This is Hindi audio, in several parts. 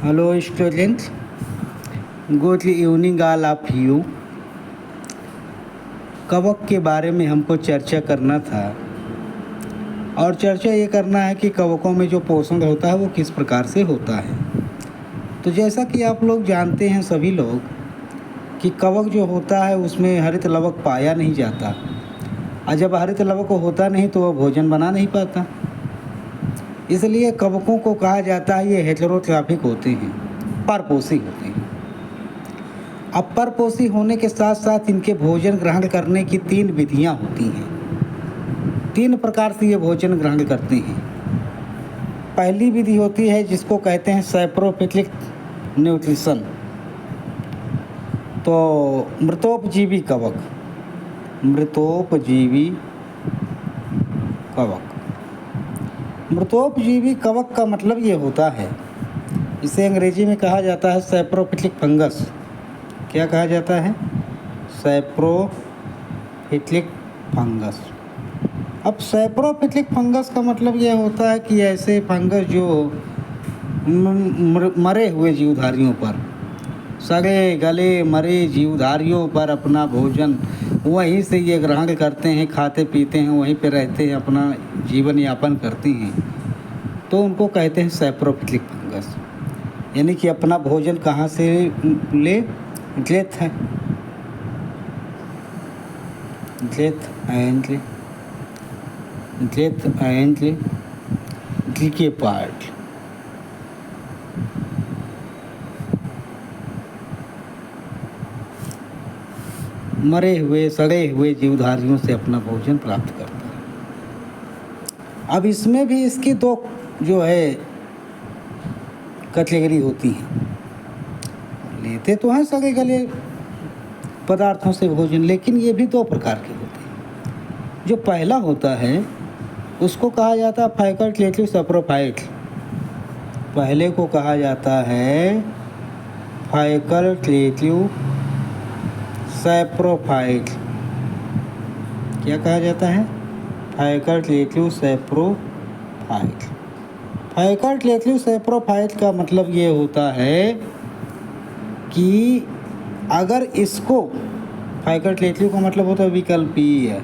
Hello students, good evening all of you। कवक के बारे में हमको चर्चा करना था और चर्चा ये करना है कि कवकों में जो पोषण होता है वो किस प्रकार से होता है। तो जैसा कि आप लोग जानते हैं सभी लोग कि कवक जो होता है उसमें हरित लवक पाया नहीं जाता और जब हरित लवक होता नहीं तो वह भोजन बना नहीं पाता। इसलिए कवकों को कहा जाता है ये हेटेरोट्रॉफिक होते हैं, परपोषी होते हैं। अब परपोषी होने के साथ साथ इनके भोजन ग्रहण करने की 3 विधियां होती हैं। 3 प्रकार से ये भोजन ग्रहण करते हैं। पहली विधि होती है जिसको कहते हैं सैप्रोफिटिक न्यूट्रिशन। तो मृतोपजीवी कवक, मृतोपजीवी कवक। मृतोपजीवी कवक का मतलब ये होता है, इसे अंग्रेजी में कहा जाता है सैप्रोफिटिक फंगस। क्या कहा जाता है? Saprophytic fungus. अब सैप्रोफिटिक फंगस का मतलब यह होता है कि ऐसे फंगस जो मरे हुए जीवधारियों पर, सड़े गले मरे जीवधारियों पर अपना भोजन वहीं से ये ग्रहण करते हैं, खाते पीते हैं, वहीं पे रहते हैं, अपना जीवन यापन करते हैं, तो उनको कहते हैं सैप्रोफिटिक फंगस। यानी कि अपना भोजन कहाँ से ले? Death and decay part. मरे हुए सड़े हुए जीवधारियों से अपना भोजन प्राप्त करता है। अब इसमें भी इसकी 2 जो है कैटेगरी होती हैं। लेते तो हैं सड़े गले पदार्थों से भोजन, लेकिन ये भी 2 प्रकार के होते हैं। जो पहला होता है उसको कहा जाता है फैकल्टेटिव सैप्रोफाइट। पहले को कहा जाता है फैकल्टेटिव सैप्रोफाइट। क्या कहा जाता है? Facultative saprophyte. फैकल्टेटिव सैप्रोफाइट का मतलब ये होता है कि अगर इसको, फैकल्टेटिव का मतलब होता है विकल्पीय,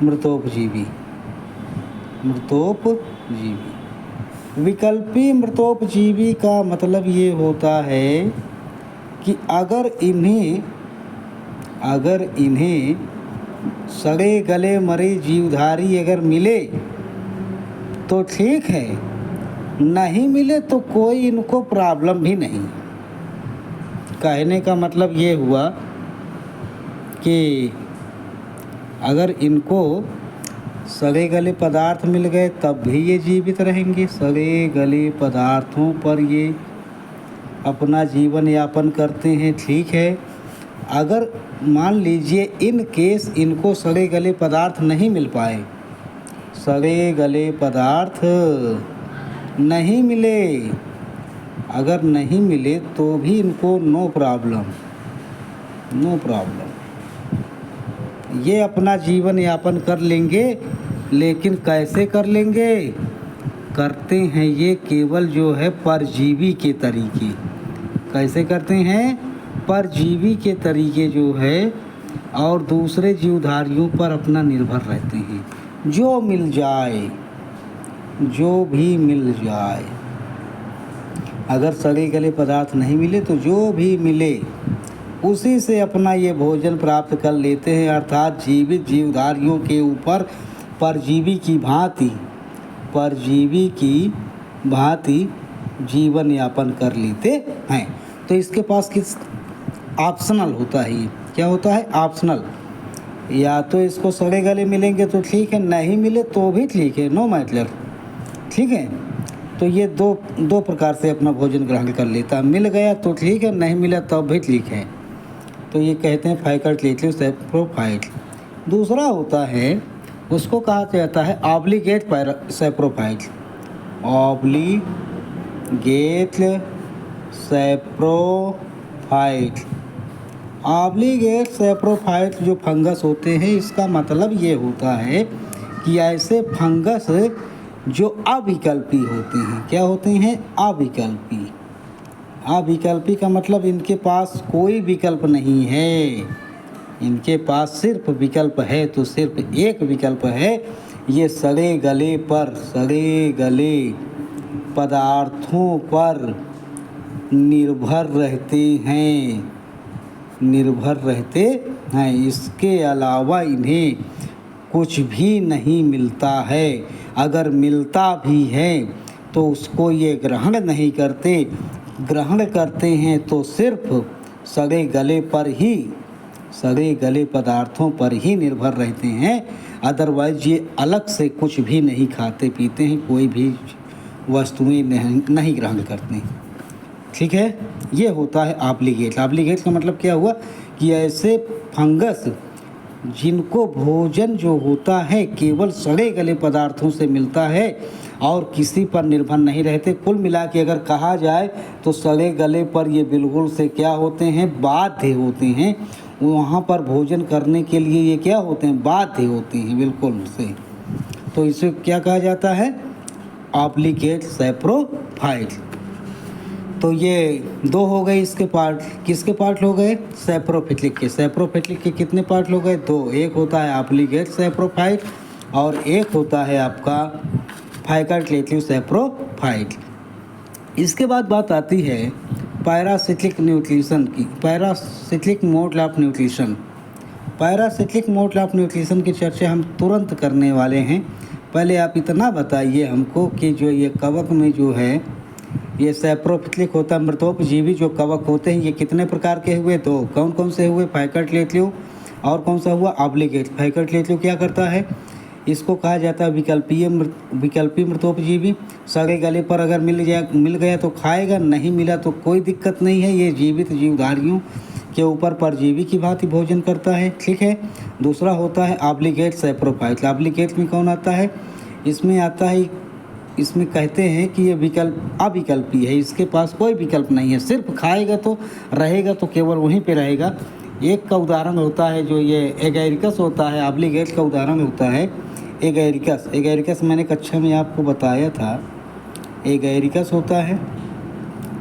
मृतोपजीवी। विकल्पी मृतोपजीवी का मतलब ये होता है कि अगर इन्हें सड़े गले मरे जीवधारी अगर मिले तो ठीक है, नहीं मिले तो कोई इनको प्रॉब्लम भी नहीं। कहने का मतलब ये हुआ कि अगर इनको सड़े गले पदार्थ मिल गए तब भी ये जीवित रहेंगे। सड़े गले पदार्थों पर ये अपना जीवन यापन करते हैं, ठीक है। अगर मान लीजिए इन केस इनको सड़े गले पदार्थ नहीं मिल पाए, सड़े गले पदार्थ नहीं मिले, अगर नहीं मिले तो भी इनको नो प्रॉब्लम, ये अपना जीवन यापन कर लेंगे। लेकिन कैसे कर लेंगे? करते हैं ये केवल जो है परजीवी के तरीके। कैसे करते हैं? परजीवी के तरीके जो है, और दूसरे जीवधारियों पर अपना निर्भर रहते हैं। जो मिल जाए, जो भी मिल जाए, अगर सड़े गले पदार्थ नहीं मिले तो जो भी मिले उसी से अपना ये भोजन प्राप्त कर लेते हैं। अर्थात जीवित जीवधारियों के ऊपर परजीवी की भांति जीवन यापन कर लेते हैं। तो इसके पास किस ऑप्शनल होता है, ये क्या होता है? ऑप्शनल। या तो इसको सड़े गले मिलेंगे तो ठीक है, नहीं मिले तो भी ठीक है, नो मैटर, ठीक है। तो ये दो प्रकार से अपना भोजन ग्रहण कर लेता है। मिल गया तो ठीक है, नहीं मिला तब भी ठीक है। तो ये कहते हैं फैकल्टेटिव सैप्रोफाइट। दूसरा होता है, उसको कहा जाता है ऑब्लिगेट सैप्रोफाइट। ऑब्लिगेट सैप्रोफाइट जो फंगस होते हैं, इसका मतलब ये होता है कि ऐसे फंगस जो अविकल्पी होते हैं। क्या होते हैं? अविकल्पी। अविकल्पी का मतलब इनके पास कोई विकल्प नहीं है, इनके पास सिर्फ विकल्प है तो सिर्फ एक विकल्प है, ये सड़े गले पदार्थों पर निर्भर रहते हैं। इसके अलावा इन्हें कुछ भी नहीं मिलता है। अगर मिलता भी है तो उसको ये ग्रहण नहीं करते, ग्रहण करते हैं तो सिर्फ सड़े गले पदार्थों पर ही निर्भर रहते हैं। अदरवाइज ये अलग से कुछ भी नहीं खाते पीते हैं, कोई भी वस्तुएं नहीं ग्रहण करते। ठीक है, ये होता है ऑब्लिगेट। ऑब्लिगेट का मतलब क्या हुआ कि ऐसे फंगस जिनको भोजन जो होता है केवल सड़े गले पदार्थों से मिलता है और किसी पर निर्भर नहीं रहते। कुल मिला के अगर कहा जाए तो सड़े गले पर ये बिल्कुल से क्या होते हैं? बाध्य होते हैं। वहाँ पर भोजन करने के लिए ये क्या होते हैं? बाध्य होते हैं बिल्कुल से। तो इसे क्या कहा जाता है? Obligate saprophyte. तो ये दो हो गए इसके पार्ट। किसके पार्ट हो गए? सैप्रोफिटिक के। सैप्रोफिटिक के कितने पार्ट हो गए? दो। एक होता है ऑब्लिगेट सैप्रोफाइट और एक होता है आपका फैकल्टेटिव सैप्रोफाइट। इसके बाद बात आती है पैरासिटिक न्यूट्रिशन की। Parasitic mode of nutrition. Parasitic mode of nutrition की चर्चा हम तुरंत करने वाले हैं। पहले आप इतना बताइए हमको कि जो ये कवक में जो है ये सैप्रोफिटिक होता है, मृतोपजीवी जो कवक होते हैं, ये कितने प्रकार के हुए? दो। कौन कौन से हुए? फैकल्टेटिव और कौन सा हुआ? ऑब्लिगेट। फैकल्टेटिव क्या करता है? इसको कहा जाता है विकल्पी मृतोपजीवी। सड़े गले पर अगर मिल गया तो खाएगा, नहीं मिला तो कोई दिक्कत नहीं है। ये जीवित जीवधारियों के ऊपर परजीवी की भांति भोजन करता है। ठीक है। दूसरा होता है ऑब्लिगेट सैप्रोफाइट। ऑब्लिगेट में कौन आता है? इसमें आता है, इसमें कहते हैं कि ये अविकल्पी है, इसके पास कोई विकल्प नहीं है, सिर्फ खाएगा तो रहेगा तो केवल वहीं पे रहेगा। एक का उदाहरण होता है जो ये एगैरिकस होता है। ऑब्लिगेट का उदाहरण होता है एगैरिकस मैंने कक्षा में आपको बताया था। एगैरिकस होता है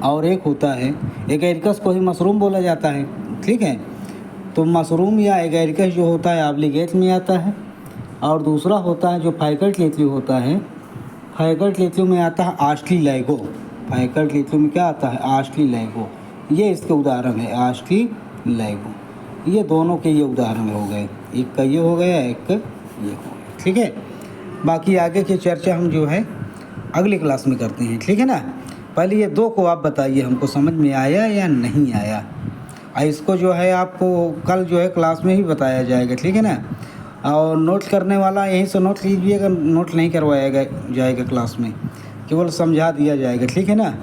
और एक होता है, एगैरिकस को ही मशरूम बोला जाता है। ठीक है, तो मशरूम या एगैरिकस जो होता है ऑब्लिगेट में आता है। और दूसरा होता है जो फैकल्टेटिव होता है, फैकल्टेटिव में आता है ऑस्ट्रीलैगो। फैकल्टेटिव में क्या आता है? ऑस्ट्रीलैगो। ये इसके उदाहरण है, ऑस्ट्रीलैगो। ये दोनों के ये उदाहरण हो गए, एक का ये हो गया, एक का ये हो गया। ठीक है, बाकी आगे की चर्चा हम जो है अगली क्लास में करते हैं। ठीक है ना। पहले ये दो को आप बताइए हमको समझ में आया या नहीं आया। इसको जो है आपको कल जो है क्लास में ही बताया जाएगा। ठीक है ना। और नोट करने वाला यहीं से नोट लीजिएगा, नोट नहीं करवाया जाएगा क्लास में, केवल समझा दिया जाएगा। ठीक है ना।